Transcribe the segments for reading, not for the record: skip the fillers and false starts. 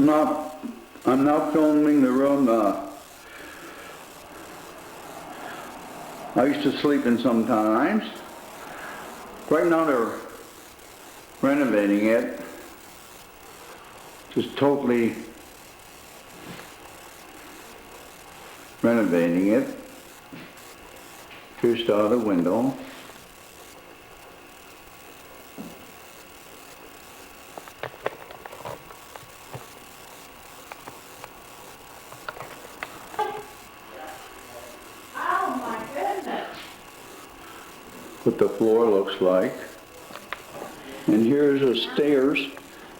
I'm now filming the room I used to sleep in sometimes. Right now they're renovating it. Just totally renovating it. Here's the other window. What the floor looks like. And here's the stairs.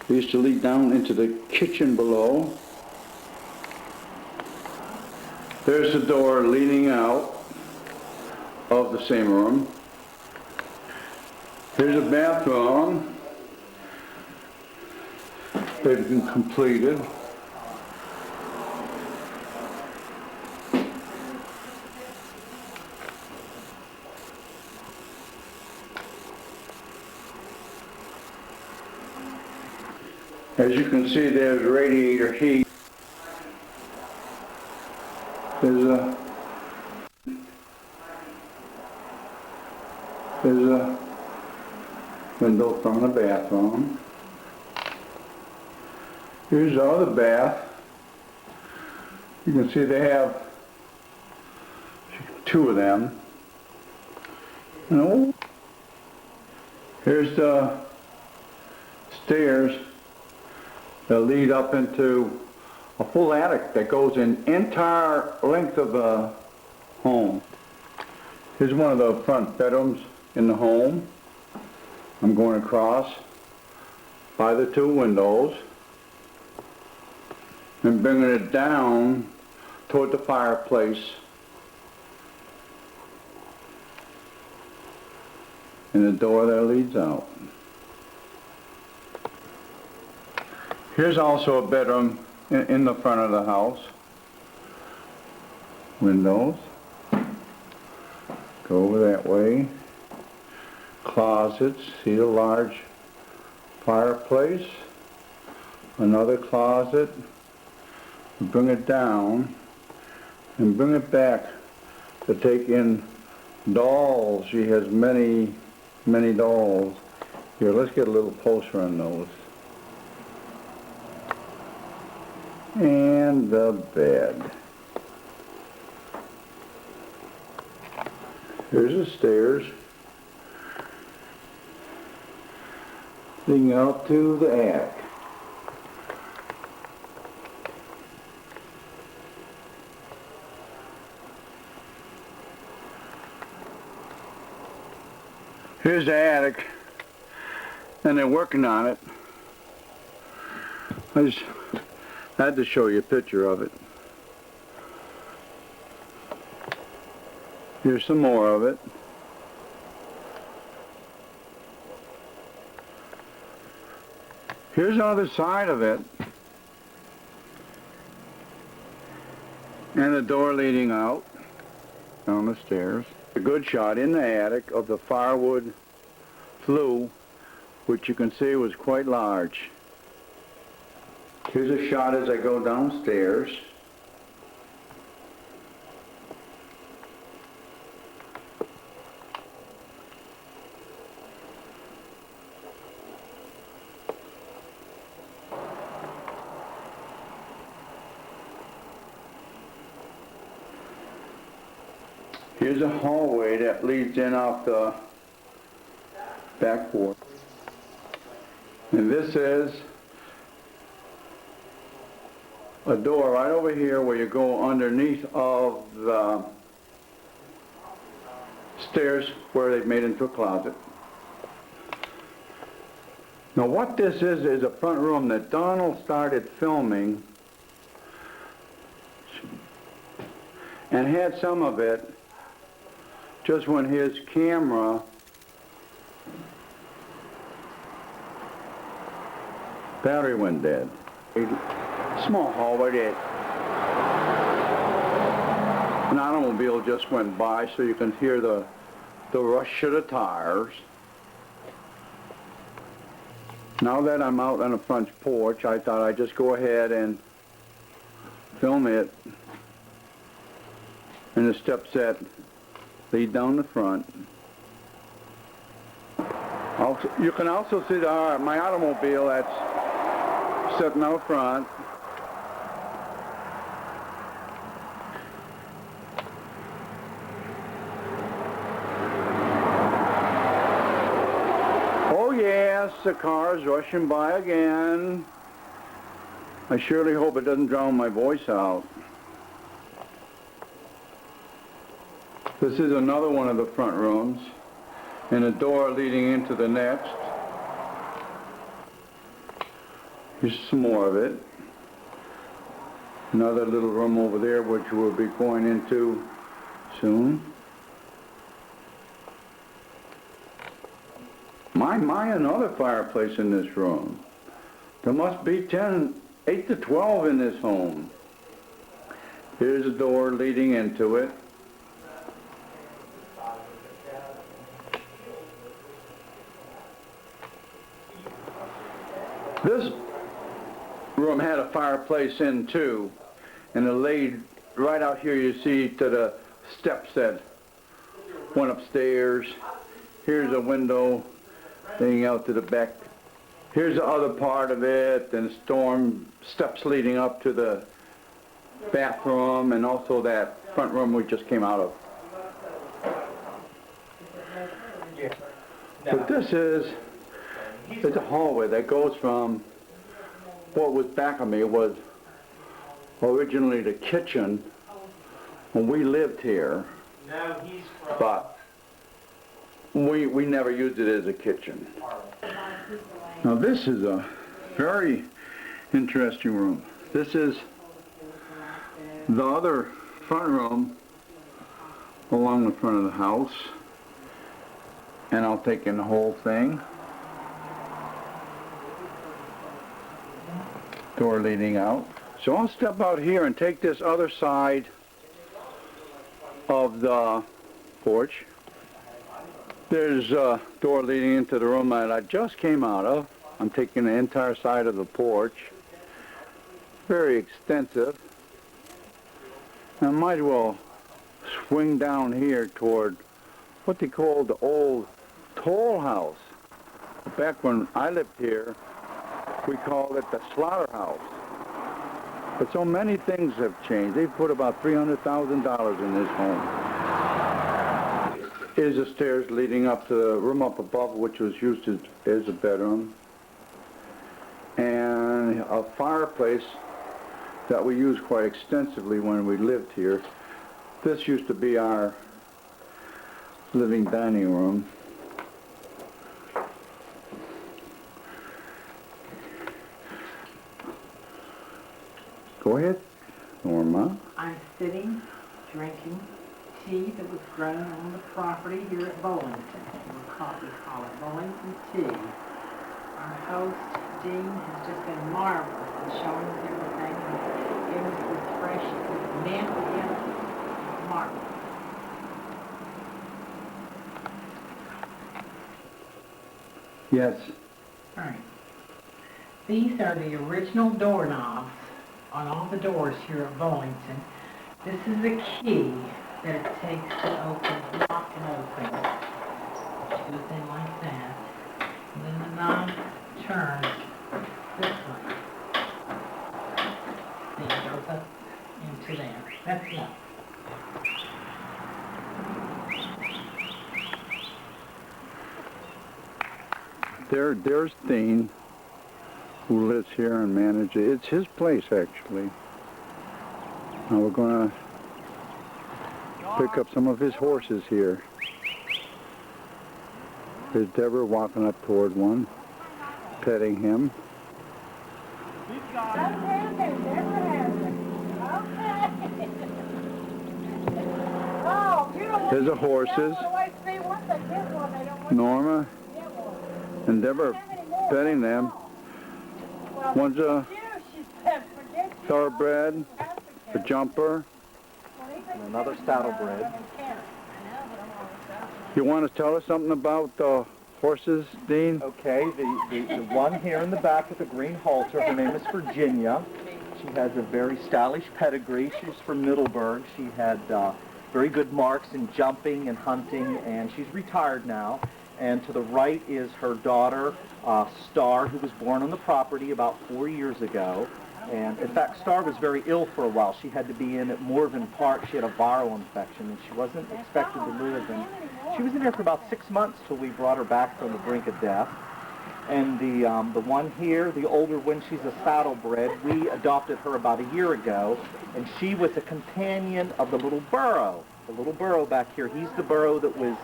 They used to lead down into the kitchen below. There's the door leading out of the same room. Here's a bathroom. They've been completed. As you can see, there's radiator heat. There's a window from the bathroom. Here's the other bath. You can see they have two of them. No. Here's the stairs that lead up into a full attic that goes in entire length of the home. Here's one of the front bedrooms in the home. I'm going across by the two windows and bringing it down toward the fireplace. And the door that leads out. Here's also a bedroom in the front of the house. Windows. Go over that way. Closets. See the large fireplace. Another closet. Bring it down and bring it back to take in dolls. She has many, many dolls. Here, let's get a little closer on those. And the bed. Here's the stairs leading out to the attic. Here's the attic, and they're working on it. I had to show you a picture of it. Here's some more of it. Here's the other side of it. And the door leading out down the stairs. A good shot in the attic of the firewood flue, which you can see was quite large. Here's a shot as I go downstairs. Here's a hallway that leads in off the back porch. And this is a door right over here where you go underneath of the stairs where they've made into a closet. Now what this is a front room that Donald started filming and had some of it just when his camera battery went dead. Small hallway that an automobile just went by, so you can hear the rush of the tires. Now that I'm out on the front porch, I thought I'd just go ahead and film it. And the steps that lead down the front. Also, you can also see my automobile that's sitting out front. Oh yes, the car's rushing by again. I surely hope it doesn't drown my voice out. This is another one of the front rooms, and a door leading into the next. Here's some more of it. Another little room over there, which we'll be going into soon. My, another fireplace in this room. There must be 8 to 12 in this home. Here's a door leading into it. This room had a fireplace in too, and it laid right out here. You see to the steps that went upstairs. Here's a window leading out to the back. Here's the other part of it, and storm steps leading up to the bathroom, and also that front room we just came out of. But this is a hallway that goes from what was back of me was originally the kitchen when we lived here, but we never used it as a kitchen. Now this is a very interesting room. This is the other front room along the front of the house, and I'll take in the whole thing. Door leading out. So I'll step out here and take this other side of the porch. There's a door leading into the room that I just came out of. I'm taking the entire side of the porch. Very extensive. I might as well swing down here toward what they call the old toll house. Back when I lived here, we called it the slaughterhouse. But so many things have changed. They've put about $300,000 in this home. Here's the stairs leading up to the room up above, which was used as a bedroom. And a fireplace that we used quite extensively when we lived here. This used to be our living dining room. Go ahead, Norma. I'm sitting, drinking tea that was grown on the property here at Bollington. We call it Bollington tea. Our host, Dean, has just been marvelous in showing us everything and giving us this fresh mint again. Marvelous. Yes. All right. These are the original doorknobs on all the doors here at Bollington. This is the key that it takes to open, lock and open. It goes in like that. And then the knob turns this way. See, it goes up into there. That's enough. There's Dean, who lives here and manages it. It's his place, actually. Now we're going to pick up some of his horses here. There's Deborah walking up toward one, petting him. There's the horses. Norma and Deborah petting them. One's a thoroughbred, a jumper, and another saddlebred. You want to tell us something about the horses, Dean? Okay, the one here in the back with the green halter, her name is Virginia. She has a very stylish pedigree. She's from Middleburg. She had very good marks in jumping and hunting, and she's retired now. And to the right is her daughter, Star, who was born on the property about 4 years ago. And in fact, Star was very ill for a while. She had to be in at Morven Park. She had a viral infection, and she wasn't expected to live. And she was in there for about 6 months till we brought her back from the brink of death. And the one here, the older one, she's a saddlebred. We adopted her about a year ago, and she was a companion of the little burro. The little burro back here, he's the burro that was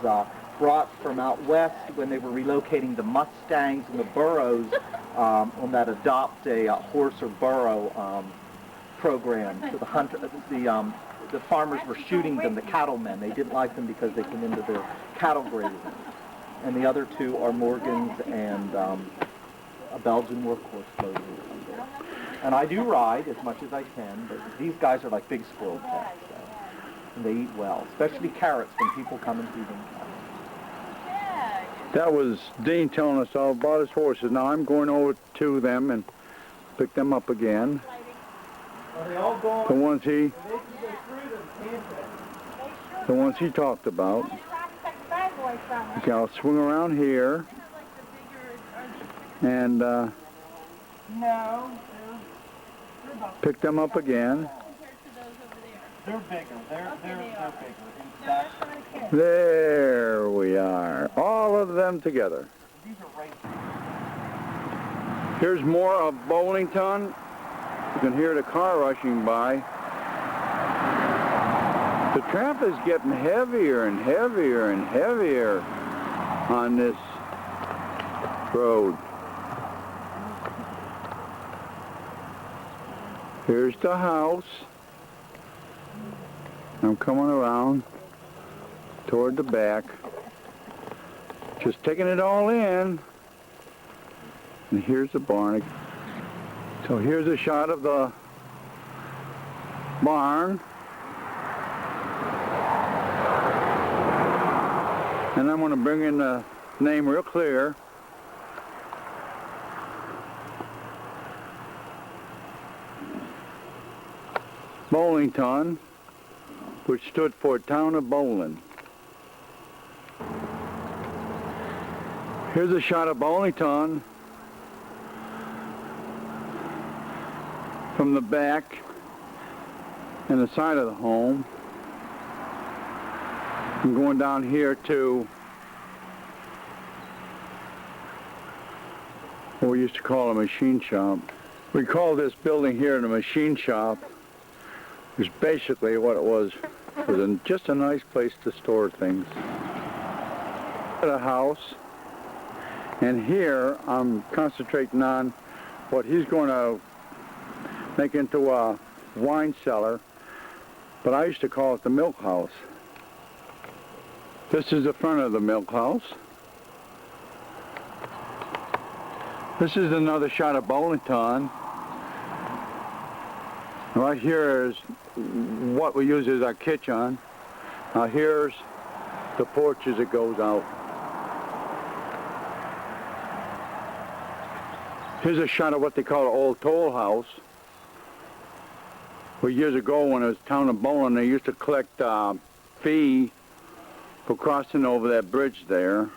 brought from out west when they were relocating the Mustangs and the burros on that Adopt a Horse or Burro program. So the farmers were shooting them, the cattlemen. They didn't like them because they came into their cattle grazing. And the other two are Morgans and a Belgian workhorse loader. And I do ride as much as I can, but these guys are like big squirrel pets. So. And they eat well, especially carrots when people come and feed them carrots. That was Dean telling us all about his horses. Now I'm going over to them and pick them up again. Are they all gone? The ones he talked about. Okay, I'll swing around here and pick them up again. They're bigger. They're bigger. There we are. All of them together. These are right. Here's more of Bollington. You can hear the car rushing by. The traffic is getting heavier and heavier and heavier on this road. Here's the house. I'm coming around toward the back, just taking it all in. And here's the barn. So here's a shot of the barn. And I'm going to bring in the name real clear. Bollington, which stood for Town of Bollin. Here's a shot of Bollington from the back and the side of the home. I'm going down here to what we used to call a machine shop. We call this building here the machine shop. It's basically what it was. It was just a nice place to store things. A house, and here I'm concentrating on what he's going to make into a wine cellar, but I used to call it the milk house. This is the front of the milk house. This is another shot of Bollington. Right here is what we use as our kitchen. Now here's the porch as it goes out. Here's a shot of what they call an old toll house. Well, years ago when it was Town of Bollin, they used to collect fee for crossing over that bridge there.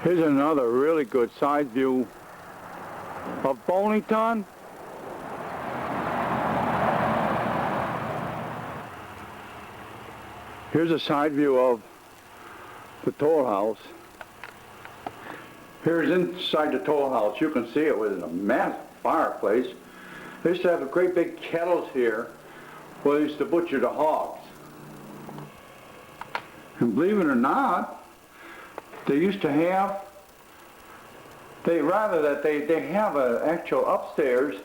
Here's another really good side view of Bollington. Here's a side view of the toll house. Here's inside the toll house. You can see it was a massive fireplace. They used to have great big kettles here where they used to butcher the hogs. And believe it or not, they used to have, they have an actual upstairs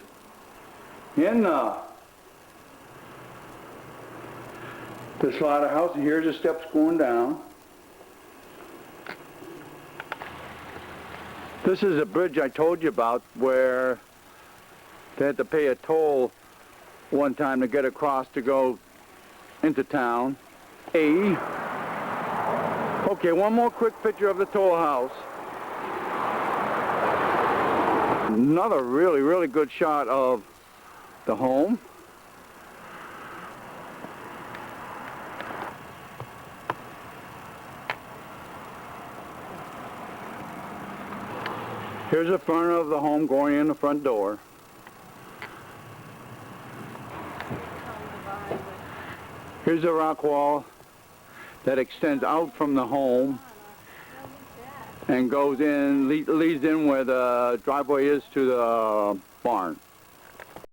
in the slaughterhouse, and here's the steps going down. This is a bridge I told you about where they had to pay a toll one time to get across to go into town. Okay, Okay, one more quick picture of the toll house. Another really, really good shot of the home. Here's the front of the home going in the front door. Here's the rock wall that extends out from the home and goes in, leads in where the driveway is to the barn.